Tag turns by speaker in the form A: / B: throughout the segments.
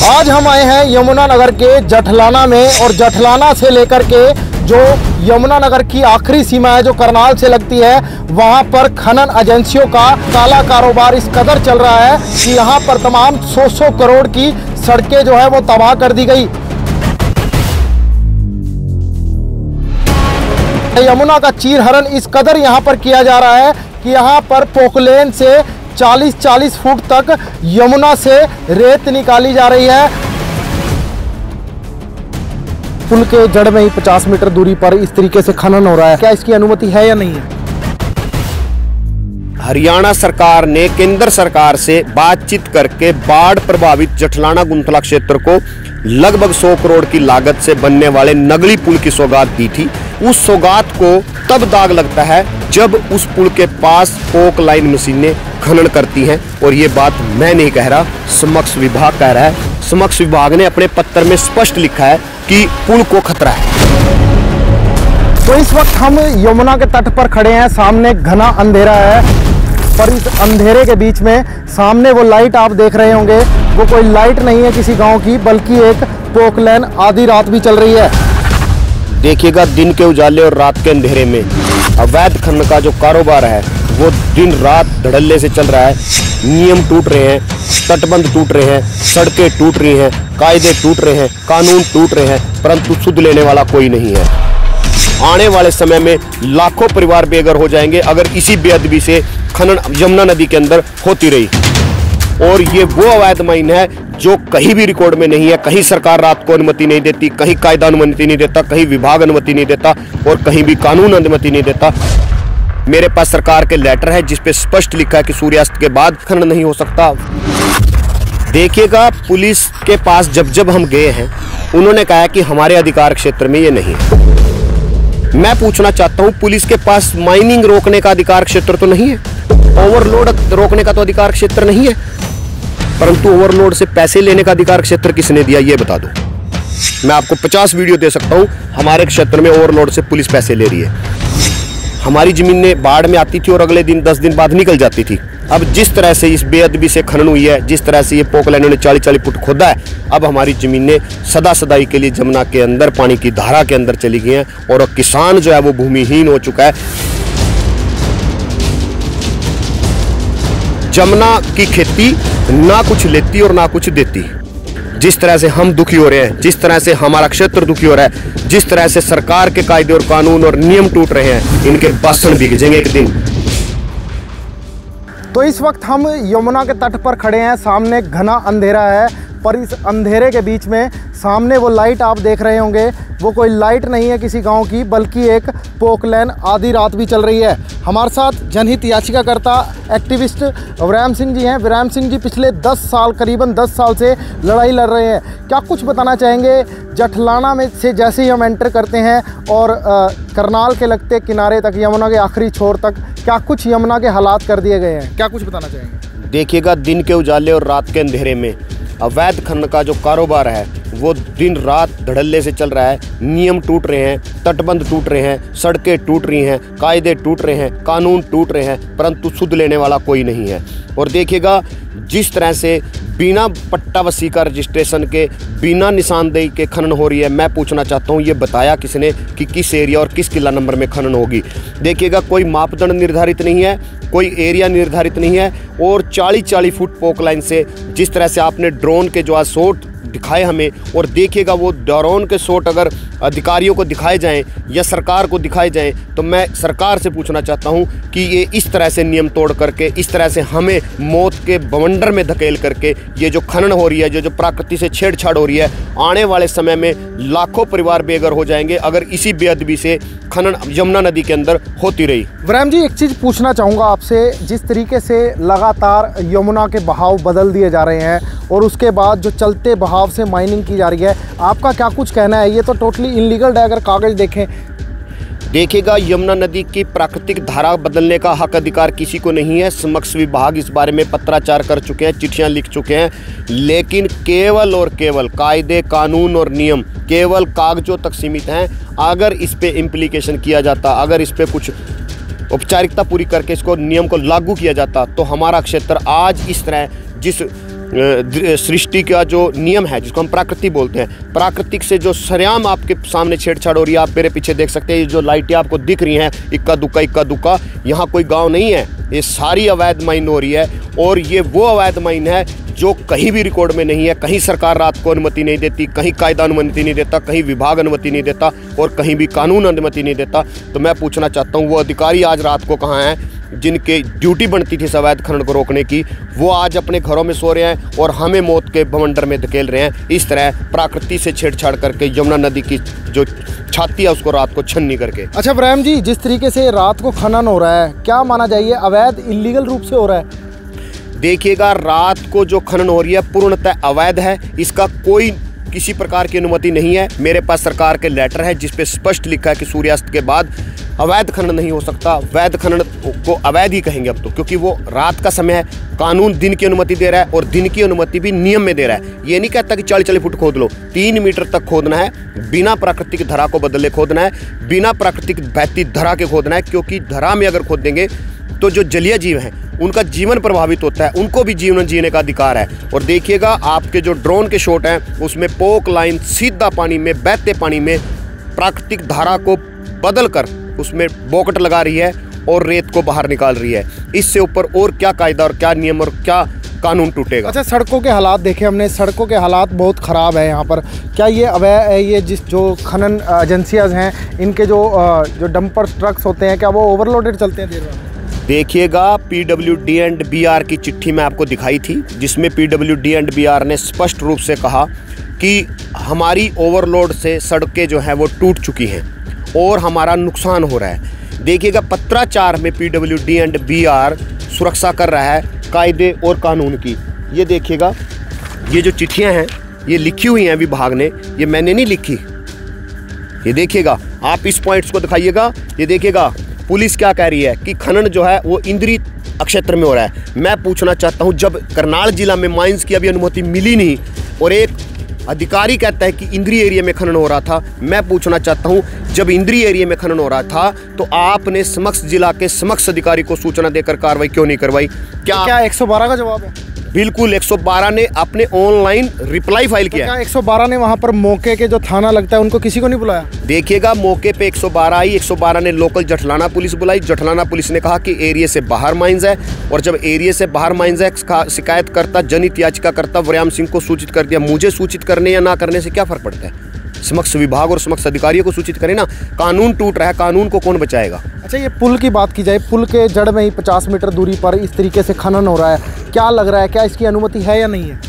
A: आज हम आए हैं यमुनानगर के जठलाना में और जठलाना से लेकर के जो यमुनानगर की आखिरी सीमा है जो करनाल से लगती है, वहां पर खनन एजेंसियों का काला कारोबार इस कदर चल रहा है कि यहां पर तमाम 100 करोड़ की सड़कें जो है वो तबाह कर दी गई। यमुना का चीरहरण इस कदर यहां पर किया जा रहा है कि यहां पर पोकलेन से 40-40 फुट तक यमुना से रेत निकाली जा रही है। पुल के जड़ में ही 50 मीटर दूरी पर इस तरीके से खनन हो रहा है। क्या इसकी अनुमति है या नहीं है?
B: हरियाणा सरकार ने केंद्र सरकार से बातचीत करके बाढ़ प्रभावित जठलाना गुंथला क्षेत्र को लगभग 100 करोड़ की लागत से बनने वाले नगली पुल की सौगात दी थी। उस सौगात को तब दाग लगता है जब उस पुल के पास पोक लाइन मशीनें खनन करती हैं। और ये बात मैं नहीं कह रहा, समक्ष विभाग कह रहा है। समक्ष विभाग ने अपने पत्र में स्पष्ट लिखा है कि पुल को खतरा है।
A: तो इस वक्त हम यमुना के तट पर खड़े हैं, सामने घना अंधेरा है, पर इस अंधेरे के बीच में सामने वो लाइट आप देख रहे होंगे, वो कोई लाइट नहीं है किसी गांव की, बल्कि एक पोकलेन आधी रात भी चल रही है।
B: देखिएगा, दिन के उजाले और रात के अंधेरे में अवैध खनन का जो कारोबार है वो दिन रात धड़ल्ले से चल रहा है। नियम टूट रहे हैं, तटबंध टूट रहे हैं, सड़कें टूट रही हैं, कायदे टूट रहे हैं, कानून टूट रहे हैं, परंतु सुध लेने वाला कोई नहीं है। आने वाले समय में लाखों परिवार बेघर हो जाएंगे अगर इसी बेअदबी से खनन यमुना नदी के अंदर होती रही। और ये वो अवैध माइन है जो कहीं भी रिकॉर्ड में नहीं है। कहीं सरकार रात को अनुमति नहीं देती, कहीं कायदा अनुमति नहीं देता, कहीं विभाग अनुमति नहीं देता और कहीं भी कानून अनुमति नहीं देता। मेरे पास सरकार के लेटर है जिसपे स्पष्ट लिखा है कि सूर्यास्त के बाद खनन नहीं हो सकता। देखिएगा, पुलिस के पास जब जब हम गए हैं उन्होंने कहा कि हमारे अधिकार क्षेत्र में ये नहीं है। मैं पूछना चाहता हूं, पुलिस के पास माइनिंग रोकने का अधिकार क्षेत्र तो नहीं है, ओवरलोड रोकने का तो अधिकार क्षेत्र नहीं है, परंतु ओवरलोड से पैसे लेने का अधिकार क्षेत्र किसने दिया ये बता दो। मैं आपको 50 वीडियो दे सकता हूं, हमारे क्षेत्र में ओवरलोड से पुलिस पैसे ले रही है। हमारी जमीनें बाढ़ में आती थी और अगले दिन 10 दिन बाद निकल जाती थी। अब जिस तरह से इस बेअदबी से खनन हुई है, जिस तरह से ये पोकलाइनों ने 40-40 फुट खोदा है, अब हमारी जमीनें सदा सदाई के लिए जमुना के अंदर पानी की धारा के अंदर चली गई हैं और किसान जो है वो भूमिहीन हो चुका है। जमुना की खेती ना कुछ लेती और ना कुछ देती। जिस तरह से हम दुखी हो रहे हैं, जिस तरह से हमारा क्षेत्र दुखी हो रहा है, जिस तरह से सरकार के कायदे और कानून और नियम टूट रहे हैं, इनके बासन बिक जाएंगे एक दिन।
A: तो इस वक्त हम यमुना के तट पर खड़े हैं, सामने घना अंधेरा है, पर इस अंधेरे के बीच में सामने वो लाइट आप देख रहे होंगे, वो कोई लाइट नहीं है किसी गांव की, बल्कि एक पोकलेन आधी रात भी चल रही है। हमारे साथ जनहित याचिकाकर्ता एक्टिविस्ट विराम सिंह जी हैं। विराम सिंह जी पिछले 10 साल, करीबन 10 साल से लड़ाई लड़ रहे हैं। क्या कुछ बताना चाहेंगे? जठलाना में से जैसे ही हम एंटर करते हैं और करनाल के लगते किनारे तक, यमुना के आखिरी छोर तक, क्या कुछ यमुना के हालात कर दिए गए हैं? क्या कुछ बताना चाहेंगे?
B: देखिएगा, दिन के उजाले और रात के अंधेरे में अवैध खनन का जो कारोबार है वो दिन रात धड़ल्ले से चल रहा है। नियम टूट रहे हैं, तटबंध टूट रहे हैं, सड़कें टूट रही हैं, कायदे टूट रहे हैं, कानून टूट रहे हैं, परंतु सुध लेने वाला कोई नहीं है। और देखिएगा, जिस तरह से बिना पट्टा वसी का रजिस्ट्रेशन के, बिना निशानदेही के खनन हो रही है, मैं पूछना चाहता हूँ ये बताया किसने कि किस एरिया और किस किला नंबर में खनन होगी? देखिएगा, कोई मापदंड निर्धारित नहीं है, कोई एरिया निर्धारित नहीं है और 40-40 फुट पोक लाइन से, जिस तरह से आपने ड्रोन के जो आज शॉट दिखाए हमें, और देखिएगा वो ड्रोन के शॉट अगर अधिकारियों को दिखाए जाएं या सरकार को दिखाए जाएं, तो मैं सरकार से पूछना चाहता हूं कि ये इस तरह से नियम तोड़ करके, इस तरह से हमें मौत के बवंडर में धकेल करके ये जो खनन हो रही है, जो प्रकृति से छेड़छाड़ हो रही है, आने वाले समय में लाखों परिवार बेघर हो जाएंगे अगर इसी बेअदबी से खनन यमुना नदी के अंदर होती रही।
A: विराम जी, एक चीज़ पूछना चाहूँगा आपसे, जिस तरीके से लगातार यमुना के बहाव बदल दिए जा रहे हैं और उसके बाद जो चलते बहाव से माइनिंग की जा रही है, आपका क्या कुछ कहना है? ये तो टोटली इनलीगल है अगर कागज देखें।
B: देखिएगा, यमुना नदी की प्राकृतिक धारा बदलने का हक अधिकार किसी को नहीं है। समक्ष विभाग इस बारे में पत्राचार कर चुके हैं, चिट्ठियां लिख चुके हैं, लेकिन केवल और केवल कायदे, कानून और नियम केवल कागजों तक सीमित हैं। अगर इस पे इम्प्लीकेशन किया जाता, अगर इस पे कुछ औपचारिकता पूरी करके इसको नियम को लागू किया जाता, तो हमारा क्षेत्र आज इस तरह जिस सृष्टि का जो नियम है, जिसको हम प्राकृतिक बोलते हैं, प्राकृतिक से जो सरेआम आपके सामने छेड़छाड़ हो रही है। आप मेरे पीछे देख सकते हैं, ये जो लाइटें आपको दिख रही हैं, इक्का दुक्का, यहाँ कोई गांव नहीं है, ये सारी अवैध माइन हो रही है। और ये वो अवैध माइन है जो कहीं भी रिकॉर्ड में नहीं है, कहीं सरकार रात को अनुमति नहीं देती, कहीं कायदा अनुमति नहीं देता, कहीं विभाग अनुमति नहीं देता और कहीं भी कानून अनुमति नहीं देता। तो मैं पूछना चाहता हूँ, वो अधिकारी आज रात को कहाँ हैं जिनके ड्यूटी बनती थी अवैध खनन को रोकने की? वो आज अपने घरों में सो रहे हैं और हमें मौत के बवंडर में धकेल रहे हैं। इस तरह प्रकृति से छेड़छाड़ करके यमुना नदी की जो छाती है उसको रात को छन्नी करके।
A: अच्छा इब्राहिम जी, जिस तरीके से रात को खनन हो रहा है, क्या माना जाए अवैध इलीगल रूप से हो रहा है?
B: देखिएगा, रात को जो खनन हो रही है पूर्णतः अवैध है, इसका कोई किसी प्रकार की अनुमति नहीं है। मेरे पास सरकार के लेटर है जिस पे स्पष्ट लिखा है कि सूर्यास्त के बाद अवैध खनन नहीं हो सकता। वैध खनन को अवैध ही कहेंगे अब तो, क्योंकि वो रात का समय है। कानून दिन की अनुमति दे रहा है और दिन की अनुमति भी नियम में दे रहा है। ये नहीं कहता कि 40-40 फुट खोद लो, 3 मीटर तक खोदना है, बिना प्राकृतिक धरा को बदले खोदना है, बिना प्राकृतिक बहती धरा के खोदना है। क्योंकि धरा में अगर खोद देंगे तो जो जलीय जीव हैं उनका जीवन प्रभावित होता है, उनको भी जीवन जीने का अधिकार है। और देखिएगा, आपके जो ड्रोन के शॉट हैं उसमें पोक लाइन सीधा पानी में, बहते पानी में प्राकृतिक धारा को बदल कर उसमें बोकट लगा रही है और रेत को बाहर निकाल रही है। इससे ऊपर और क्या कायदा और क्या नियम और क्या कानून टूटेगा? अच्छा,
A: सड़कों के हालात देखे हमने, सड़कों के हालात बहुत ख़राब है यहाँ पर। क्या ये अवैध, ये जो खनन एजेंसियाँ हैं, इनके जो डंपर ट्रक्स होते हैं, क्या वो ओवरलोडेड चलते हैं देर रात?
B: देखिएगा, PWD एंड BR की चिट्ठी मैं आपको दिखाई थी, जिसमें PWD एंड BR ने स्पष्ट रूप से कहा कि हमारी ओवरलोड से सड़कें जो हैं वो टूट चुकी हैं और हमारा नुकसान हो रहा है। देखिएगा, पत्राचार में PWD एंड BR सुरक्षा कर रहा है कायदे और कानून की। ये देखिएगा, ये जो चिट्ठियां हैं ये लिखी हुई हैं विभाग ने, ये मैंने नहीं लिखी। ये देखिएगा, आप इस पॉइंट्स को दिखाइएगा। ये देखिएगा, पुलिस क्या कह रही है कि खनन जो है वो इंद्रिय क्षेत्र में हो रहा है। मैं पूछना चाहता हूं, जब करनाल जिला में माइंस की अभी अनुमति मिली नहीं और एक अधिकारी कहता है कि इंद्रिय एरिया में खनन हो रहा था, मैं पूछना चाहता हूं, जब इंद्रिय एरिया में खनन हो रहा था तो आपने समक्ष जिला के समक्ष अधिकारी को सूचना देकर कार्रवाई क्यों नहीं करवाई?
A: क्या 112 का जवाब है?
B: बिल्कुल, 112 ने अपने ऑनलाइन रिप्लाई फाइल किया।
A: क्या 112 ने वहां पर मौके के जो थाना लगता है उनको किसी को नहीं बुलाया?
B: देखिएगा, मौके पे 112 आई, 112 ने लोकल जठलाना पुलिस बुलाई। जठलाना पुलिस ने कहा कि एरिया से बाहर माइंस है, और जब एरिया से बाहर माइंस है, शिकायतकर्ता जनहित याचिकाकर्ता व्यायाम सिंह को सूचित कर दिया। मुझे सूचित करने या ना करने से क्या फर्क पड़ता है? समक्ष विभाग और समक्ष अधिकारियों को सूचित करें ना। कानून टूट रहा है, कानून को कौन बचाएगा?
A: अच्छा, ये पुल की बात की जाए, पुल के जड़ में ही 50 मीटर दूरी पर इस तरीके से खनन हो रहा है, क्या लग रहा है, क्या इसकी अनुमति है या नहीं है?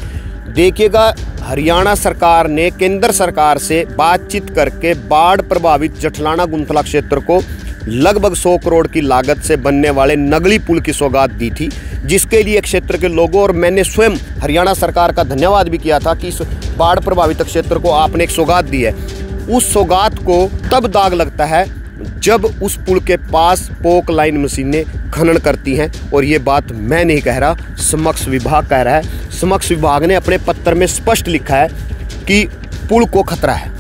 B: देखिएगा, हरियाणा सरकार ने केंद्र सरकार से बातचीत करके बाढ़ प्रभावित जठलाना गुंथला क्षेत्र को लगभग 100 करोड़ की लागत से बनने वाले नगली पुल की सौगात दी थी, जिसके लिए क्षेत्र के लोगों और मैंने स्वयं हरियाणा सरकार का धन्यवाद भी किया था कि इस बाढ़ प्रभावित क्षेत्र को आपने एक सौगात दी है। उस सौगात को तब दाग लगता है जब उस पुल के पास पोक लाइन मशीनें खनन करती हैं, और ये बात मैं नहीं कह रहा, समक्ष विभाग कह रहा है। समक्ष विभाग ने अपने पत्र में स्पष्ट लिखा है कि पुल को खतरा है।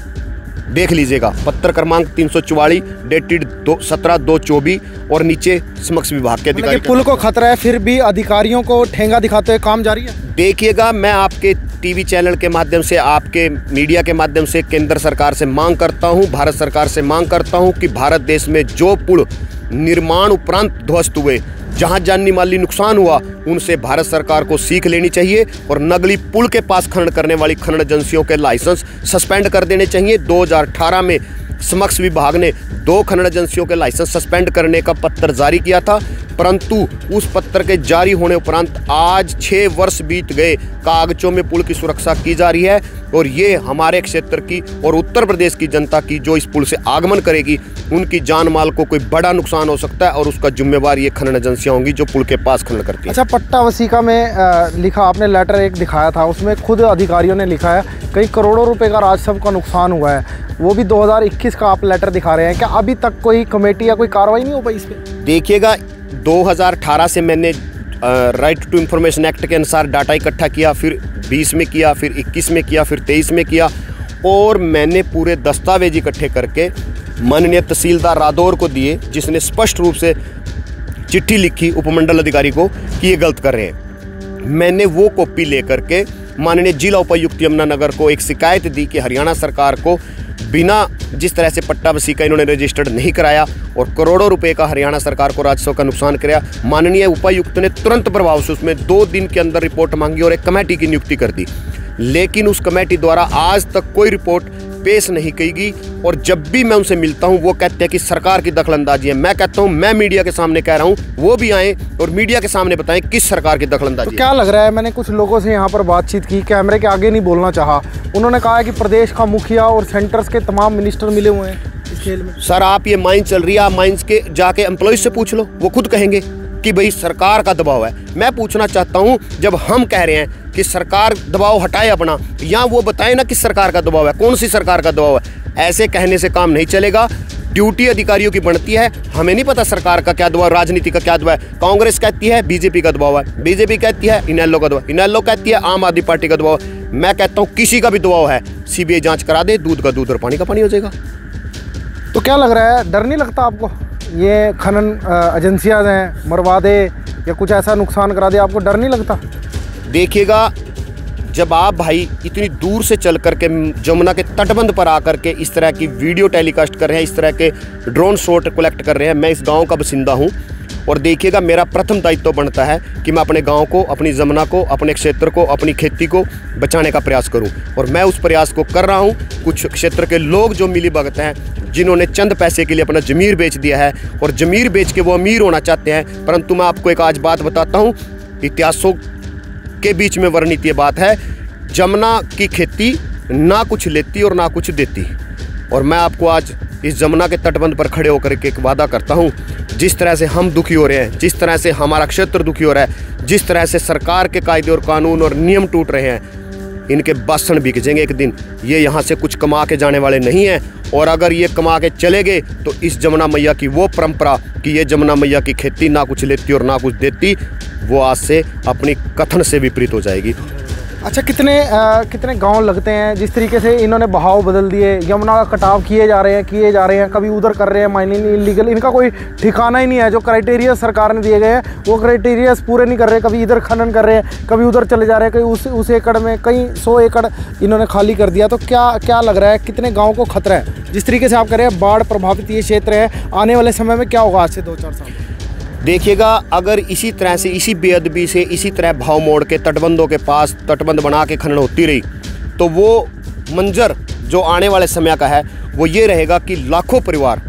B: देख लीजिएगा, पत्र क्रमांक 344 डेटेड 17/2/24 और नीचे समक्ष विभाग के अधिकारी।
A: पुल को खतरा है, फिर भी अधिकारियों को ठेंगा दिखाते हुए काम जारी है।
B: देखिएगा, मैं आपके टीवी चैनल के माध्यम से, आपके मीडिया के माध्यम से केंद्र सरकार से मांग करता हूं, भारत सरकार से मांग करता हूं कि भारत देश में जो पुल निर्माण उपरांत ध्वस्त हुए, जहां जानी माली नुकसान हुआ, उनसे भारत सरकार को सीख लेनी चाहिए और नगली पुल के पास खनन करने वाली खनन एजेंसियों के लाइसेंस सस्पेंड कर देने चाहिए। 2018 में समक्ष विभाग ने 2 खनन एजेंसियों के लाइसेंस सस्पेंड करने का पत्र जारी किया था, परंतु उस पत्र के जारी होने उपरांत आज 6 वर्ष बीत गए, कागजों में पुल की सुरक्षा की जा रही है। और ये हमारे क्षेत्र की और उत्तर प्रदेश की जनता की जो इस पुल से आगमन करेगी, उनकी जान माल को कोई बड़ा नुकसान हो सकता है, और उसका जिम्मेवार ये खनन एजेंसियां होंगी जो पुल के पास खनन करती है।
A: अच्छा, पट्टा वसीका में लिखा, आपने लेटर एक दिखाया था, उसमें खुद अधिकारियों ने लिखा है कई करोड़ों रुपए का राजस्व का नुकसान हुआ है, वो भी 2021 का आप लेटर दिखा रहे हैं। क्या अभी तक कोई कमेटी या कोई कार्रवाई नहीं हो पाई इस पर?
B: देखिएगा, 2018 से मैंने राइट टू इंफॉर्मेशन एक्ट के अनुसार डाटा इकट्ठा किया, फिर 20 में किया, फिर 21 में किया, फिर 23 में किया, और मैंने पूरे दस्तावेज इकट्ठे करके माननीय तहसीलदार रादौर को दिए, जिसने स्पष्ट रूप से चिट्ठी लिखी उपमंडल अधिकारी को कि ये गलत कर रहे हैं। मैंने वो कॉपी लेकर के माननीय जिला उपायुक्त यमुनानगर को एक शिकायत दी कि हरियाणा सरकार को बिना जिस तरह से पट्टा बसी का इन्होंने रजिस्टर्ड नहीं कराया और करोड़ों रुपए का हरियाणा सरकार को राजस्व का नुकसान कराया। माननीय उपायुक्त ने तुरंत प्रभाव से उसमें 2 दिन के अंदर रिपोर्ट मांगी और एक कमेटी की नियुक्ति कर दी, लेकिन उस कमेटी द्वारा आज तक कोई रिपोर्ट पेश नहीं की गई। और जब भी मैं उनसे मिलता हूं वो कहते हैं कि सरकार की दखलंदाजी है। मैं कहता हूं मैं मीडिया के सामने कह रहा हूं, वो भी आएँ और मीडिया के सामने बताएं किस सरकार की दखलंदाजी।
A: तो क्या लग रहा है, मैंने कुछ लोगों से यहाँ पर बातचीत की, कैमरे के आगे नहीं बोलना चाहा, उन्होंने कहा है कि प्रदेश का मुखिया और सेंटर्स के तमाम मिनिस्टर मिले हुए हैं इस खेल में।
B: सर आप ये माइन चल रही है, आप माइंस के जाके एम्प्लॉइज से पूछ लो, वो खुद कहेंगे कि भाई सरकार का दबाव है। मैं पूछना चाहता हूं, जब हम कह रहे हैं कि सरकार दबाव हटाए अपना, या वो बताए ना किस सरकार का दबाव है, कौन सी सरकार का दबाव है। ऐसे कहने से काम नहीं चलेगा। ड्यूटी अधिकारियों की बनती है, हमें नहीं पता सरकार का क्या दबाव, राजनीति का क्या दबाव है। कांग्रेस कहती है बीजेपी का दबाव है, बीजेपी कहती है इनेलो का दबाव, इनेलो कहती है आम आदमी पार्टी का दबाव। मैं कहता हूँ किसी का भी दबाव है, सीबीआई जांच करा दे, दूध का दूध और पानी का पानी हो जाएगा।
A: तो क्या लग रहा है, डर नहीं लगता आपको, ये खनन एजेंसियां हैं, मरवा दे या कुछ ऐसा नुकसान करा दे, आपको डर नहीं लगता?
B: देखिएगा, जब आप भाई इतनी दूर से चल करके जमुना के तटबंध पर आकर के इस तरह की वीडियो टेलीकास्ट कर रहे हैं, इस तरह के ड्रोन शॉट कलेक्ट कर रहे हैं, मैं इस गांव का बासिंदा हूं और देखिएगा मेरा प्रथम दायित्व बनता है कि मैं अपने गांव को, अपनी जमुना को, अपने क्षेत्र को, अपनी खेती को बचाने का प्रयास करूं और मैं उस प्रयास को कर रहा हूं। कुछ क्षेत्र के लोग जो मिली भगत हैं, जिन्होंने चंद पैसे के लिए अपना ज़मीर बेच दिया है और ज़मीर बेच के वो अमीर होना चाहते हैं, परंतु मैं आपको एक आज बात बताता हूँ, इतिहासों के बीच में वर्णित ये बात है, जमुना की खेती ना कुछ लेती और ना कुछ देती। और मैं आपको आज इस जमुना के तटबंध पर खड़े होकर के एक वादा करता हूँ, जिस तरह से हम दुखी हो रहे हैं, जिस तरह से हमारा क्षेत्र दुखी हो रहा है, जिस तरह से सरकार के कायदे और कानून और नियम टूट रहे हैं, इनके बासन बिक जाएंगे एक दिन। ये यहाँ से कुछ कमा के जाने वाले नहीं हैं और अगर ये कमा के चले गए तो इस जमुना मैया की वो परंपरा कि ये जमुना मैया की खेती ना कुछ लेती और ना कुछ देती, वो आज से अपनी कथन से विपरीत हो जाएगी।
A: अच्छा, कितने गांव लगते हैं, जिस तरीके से इन्होंने बहाव बदल दिए, यमुना का कटाव किए जा रहे हैं, कभी उधर कर रहे हैं माइनिंग इलीगल, इनका कोई ठिकाना ही नहीं है। जो क्राइटेरिया सरकार ने दिए गए हैं वो क्राइटेरिया पूरे नहीं कर रहे, कभी इधर खनन कर रहे हैं, कभी उधर चले जा रहे हैं, कहीं उस एकड़ में, कहीं 100 एकड़ इन्होंने खाली कर दिया। तो क्या लग रहा है, कितने गाँव को खतरा है? जिस तरीके से आप कह रहे हैं बाढ़ प्रभावित ये क्षेत्र है, आने वाले समय में क्या होगा आज से 2-4 साल?
B: देखिएगा, अगर इसी तरह से, इसी बेअदबी से, इसी तरह भाव मोड़ के तटबंधों के पास तटबंध बना के खनन होती रही तो वो मंजर जो आने वाले समय का है वो ये रहेगा कि लाखों परिवार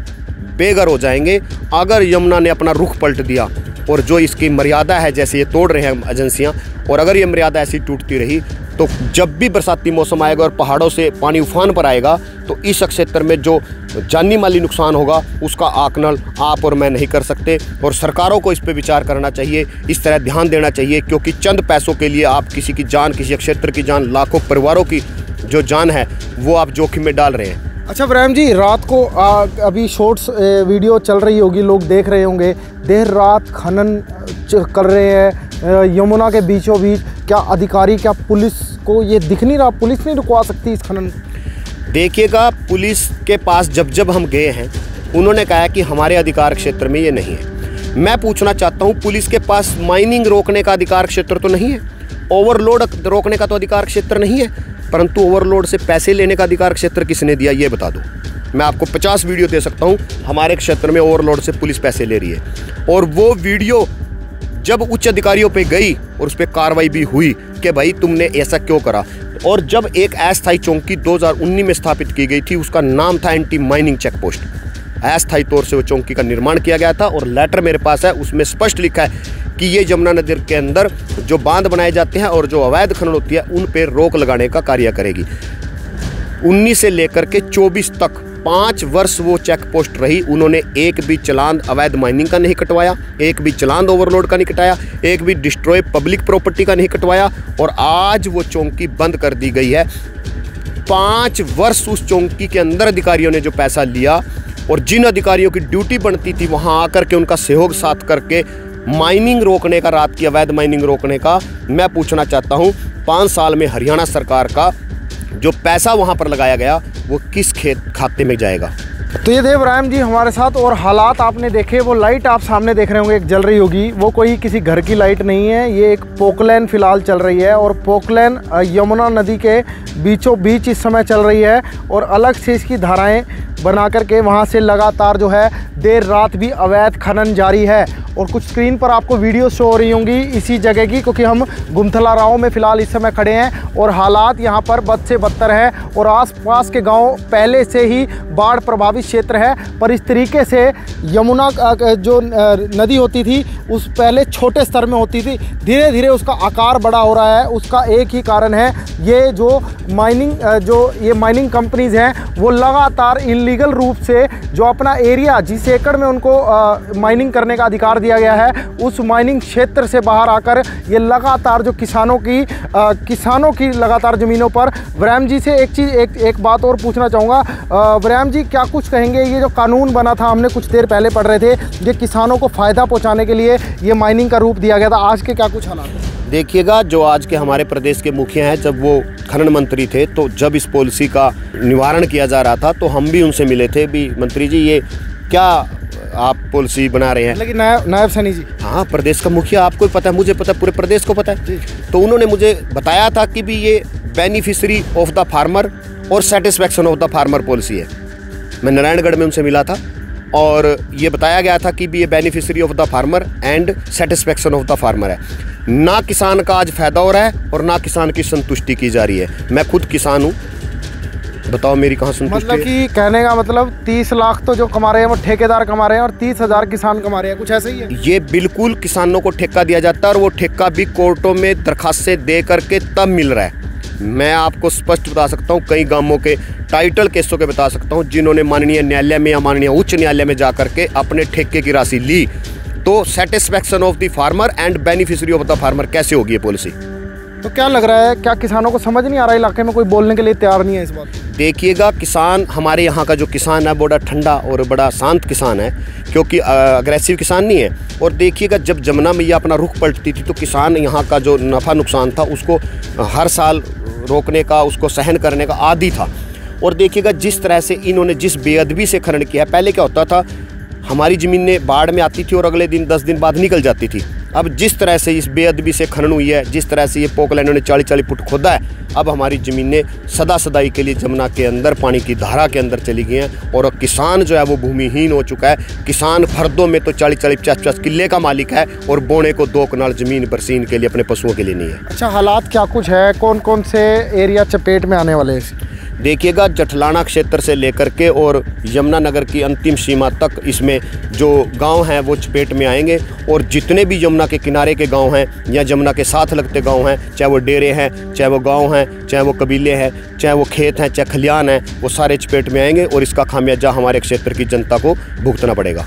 B: बेघर हो जाएंगे अगर यमुना ने अपना रुख पलट दिया। और जो इसकी मर्यादा है, जैसे ये तोड़ रहे हैं एजेंसियां, और अगर ये मर्यादा ऐसी टूटती रही तो जब भी बरसाती मौसम आएगा और पहाड़ों से पानी उफान पर आएगा तो इस क्षेत्र में जो जानी माली नुकसान होगा उसका आकलन आप और मैं नहीं कर सकते। और सरकारों को इस पर विचार करना चाहिए, इस तरह ध्यान देना चाहिए, क्योंकि चंद पैसों के लिए आप किसी की जान, किसी क्षेत्र की जान, लाखों परिवारों की जो जान है वो आप जोखिम में डाल रहे हैं।
A: अच्छा इब्राहिम जी, रात को अभी शॉर्ट्स वीडियो चल रही होगी, लोग देख रहे होंगे, देर रात खनन कर रहे हैं यमुना के बीचों बीच, क्या अधिकारी, क्या पुलिस को ये दिख नहीं रहा? पुलिस नहीं रुकवा सकती इस खनन?
B: देखिएगा, पुलिस के पास जब हम गए हैं उन्होंने कहा कि हमारे अधिकार क्षेत्र में ये नहीं है। मैं पूछना चाहता हूँ, पुलिस के पास माइनिंग रोकने का अधिकार क्षेत्र तो नहीं है, ओवरलोड रोकने का तो अधिकार क्षेत्र नहीं है, परंतु ओवरलोड से पैसे लेने का अधिकार क्षेत्र किसने दिया ये बता दो। मैं आपको 50 वीडियो दे सकता हूँ हमारे क्षेत्र में ओवरलोड से पुलिस पैसे ले रही है। और वो वीडियो जब उच्च अधिकारियों पे गई और उस पर कार्रवाई भी हुई कि भाई तुमने ऐसा क्यों करा। और जब एक अस्थायी चौकी 2019 में स्थापित की गई थी, उसका नाम था एंटी माइनिंग चेक पोस्ट, अस्थायी तौर से वो चौकी का निर्माण किया गया था और लेटर मेरे पास है, उसमें स्पष्ट लिखा है कि ये यमुना नदी के अंदर जो बांध बनाए जाते हैं और जो अवैध खनन होती है उन पर रोक लगाने का कार्य करेगी। 19 से लेकर के 24 तक 5 वर्ष वो चेक पोस्ट रही, उन्होंने एक भी चालान अवैध माइनिंग का नहीं कटवाया, एक भी चालान ओवरलोड का नहीं कटाया, एक भी डिस्ट्रॉय पब्लिक प्रॉपर्टी का नहीं कटवाया। और आज वो चौकी बंद कर दी गई है। 5 वर्ष उस चौकी के अंदर अधिकारियों ने जो पैसा लिया और जिन अधिकारियों की ड्यूटी बनती थी वहाँ आकर के उनका सहयोग साथ करके माइनिंग रोकने का, रात की अवैध माइनिंग रोकने का, मैं पूछना चाहता हूँ 5 साल में हरियाणा सरकार का जो पैसा वहाँ पर लगाया गया वो किस खाते में जाएगा?
A: तो ये थे इब्राहिम जी हमारे साथ, और हालात आपने देखे। वो लाइट आप सामने देख रहे होंगे एक जल रही होगी, वो कोई किसी घर की लाइट नहीं है, ये एक पोकलैन फ़िलहाल चल रही है। और पोकलैन यमुना नदी के बीचों बीच इस समय चल रही है, और अलग से इसकी धाराएं बना करके वहाँ से लगातार जो है देर रात भी अवैध खनन जारी है। और कुछ स्क्रीन पर आपको वीडियो शो हो रही होंगी इसी जगह की, क्योंकि हम गुमथला राव में फ़िलहाल इस समय खड़े हैं और हालात यहाँ पर बद से बदतर हैं। और आसपास के गांव पहले से ही बाढ़ प्रभावित क्षेत्र है, पर इस तरीके से यमुना जो नदी होती थी उस पहले छोटे स्तर में होती थी, धीरे धीरे उसका आकार बड़ा हो रहा है। उसका एक ही कारण है, ये जो माइनिंग कंपनीज़ हैं वो लगातार इलीगल रूप से जो अपना एरिया, जिस एकड़ में उनको माइनिंग करने का अधिकार दिया गया है, उस माइनिंग क्षेत्र से बाहर आकर ये लगातार जो किसानों की लगातार ज़मीनों पर। इब्राहिम जी से एक बात और पूछना चाहूँगा। इब्राहिम जी, क्या कुछ कहेंगे, ये जो कानून बना था, हमने कुछ देर पहले पढ़ रहे थे, ये किसानों को फ़ायदा पहुँचाने के लिए ये माइनिंग का रूप दिया गया था, आज के क्या कुछ हालात हैं?
B: देखिएगा, जो आज के हमारे प्रदेश के मुखिया हैं, जब वो खनन मंत्री थे, तो जब इस पॉलिसी का निवारण किया जा रहा था तो हम भी उनसे मिले थे भी, मंत्री जी ये क्या आप पॉलिसी बना रहे हैं?
A: लेकिन नायब सैनी जी,
B: हाँ, प्रदेश का मुखिया, आपको पता है, मुझे पता है, पूरे प्रदेश को पता है। तो उन्होंने मुझे बताया था कि भी ये बेनिफिशरी ऑफ द फार्मर और satisfaction of the farmer policy है। मैं नारायणगढ़ में उनसे मिला था और ये बताया गया था कि भी ये beneficiary of the farmer and satisfaction of the farmer है। ना किसान का आज फ़ायदा हो रहा है और ना किसान की संतुष्टि की जा रही है। मैं खुद किसान हूँ, बताओ मेरी कहाँ संतुष्टि
A: मतलब कि कहने का मतलब 30 लाख तो जो कमा रहे हैं वो ठेकेदार कमा रहे हैं और 30,000 किसान कमा रहे हैं, कुछ ऐसा ही है?
B: ये बिल्कुल और को ठेका दिया जाता है और वो ठेका भी कोर्टों में दरखास्तें दे करके तब मिल रहा है। मैं आपको स्पष्ट बता सकता हूँ, कई गांवों के टाइटल केसों के बता सकता हूँ, जिन्होंने माननीय न्यायालय में या माननीय उच्च न्यायालय में जा करके अपने ठेके की राशि ली। तो satisfaction of the farmer and beneficiary of the farmer कैसे होगी ये पॉलिसी?
A: तो क्या लग रहा है, क्या किसानों को समझ नहीं आ रहा है, इलाके में कोई बोलने के लिए तैयार नहीं है इस बात?
B: देखिएगा, किसान, हमारे यहाँ का जो किसान है बड़ा ठंडा और बड़ा शांत किसान है, क्योंकि अग्रेसिव किसान नहीं है। और देखिएगा, जब जमुना मैया अपना रुख पलटती थी तो किसान यहाँ का जो नफ़ा नुकसान था उसको हर साल रोकने का, उसको सहन करने का आदी था। और देखिएगा, जिस तरह से इन्होंने जिस बेअदबी से खनन किया है, पहले क्या होता था, हमारी ज़मीनें बाढ़ में आती थी और अगले दिन 10 दिन बाद निकल जाती थी। अब जिस तरह से इस बेअदबी से खनन हुई है, जिस तरह से ये पोकलैंड ने 40-40 फुट खोदा है, अब हमारी ज़मीनें सदा सदाई के लिए जमुना के अंदर, पानी की धारा के अंदर चली गई हैं और किसान जो है वो भूमिहीन हो चुका है। किसान फर्दों में तो 40-40, 50-50 किले का मालिक है और बोने को 2 कनाल ज़मीन बरसीन के लिए अपने पशुओं के लिए नहीं है।
A: अच्छा, हालात क्या कुछ है, कौन कौन से एरिया चपेट में आने वाले हैं?
B: देखिएगा, जठलाना क्षेत्र से लेकर के और यमुनानगर की अंतिम सीमा तक इसमें जो गांव हैं वो चपेट में आएंगे। और जितने भी यमुना के किनारे के गांव हैं या यमुना के साथ लगते गांव हैं, चाहे वो डेरे हैं, चाहे वो गांव हैं, चाहे वो कबीले हैं, चाहे वो खेत हैं, चाहे खलियान हैं, वो सारे चपेट में आएंगे और इसका खामियाजा हमारे क्षेत्र की जनता को भुगतना पड़ेगा।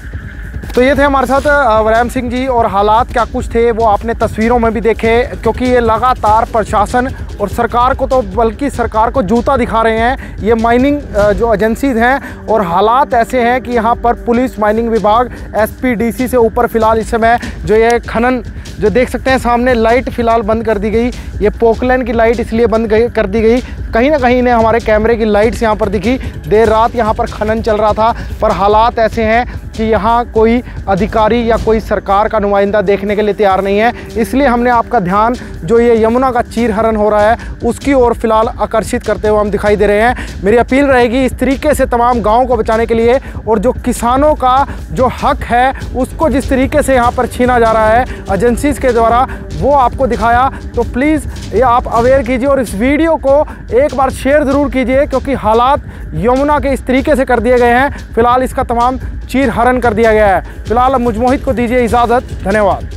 A: तो ये थे हमारे साथ इब्राहिम सिंह जी, और हालात क्या कुछ थे वो आपने तस्वीरों में भी देखे, क्योंकि ये लगातार प्रशासन और सरकार को, तो बल्कि सरकार को जूता दिखा रहे हैं ये माइनिंग जो एजेंसीज हैं। और हालात ऐसे हैं कि यहाँ पर पुलिस, माइनिंग विभाग, एसपीडीसी से ऊपर फ़िलहाल इस समय जो ये खनन, जो देख सकते हैं सामने लाइट फ़िलहाल बंद कर दी गई। ये पोकलैंड की लाइट इसलिए बंद कर दी गई, कहीं ना कहीं इन्हें हमारे कैमरे की लाइट्स यहाँ पर दिखी। देर रात यहाँ पर खनन चल रहा था, पर हालात ऐसे हैं कि यहाँ कोई अधिकारी या कोई सरकार का नुमाइंदा देखने के लिए तैयार नहीं है। इसलिए हमने आपका ध्यान जो ये यमुना का चीरहरण हो रहा है उसकी ओर फिलहाल आकर्षित करते हुए हम दिखाई दे रहे हैं। मेरी अपील रहेगी इस तरीके से तमाम गाँव को बचाने के लिए, और जो किसानों का जो हक है उसको जिस तरीके से यहाँ पर छीना जा रहा है एजेंसीज़ के द्वारा, वो आपको दिखाया। तो प्लीज़ ये आप अवेयर कीजिए और इस वीडियो को एक बार शेयर ज़रूर कीजिए, क्योंकि हालात यमुना के इस तरीके से कर दिए गए हैं। फ़िलहाल इसका तमाम चीरहरण कर दिया गया है। फ़िलहाल अब मुझ मोहित को दीजिए इजाज़त। धन्यवाद।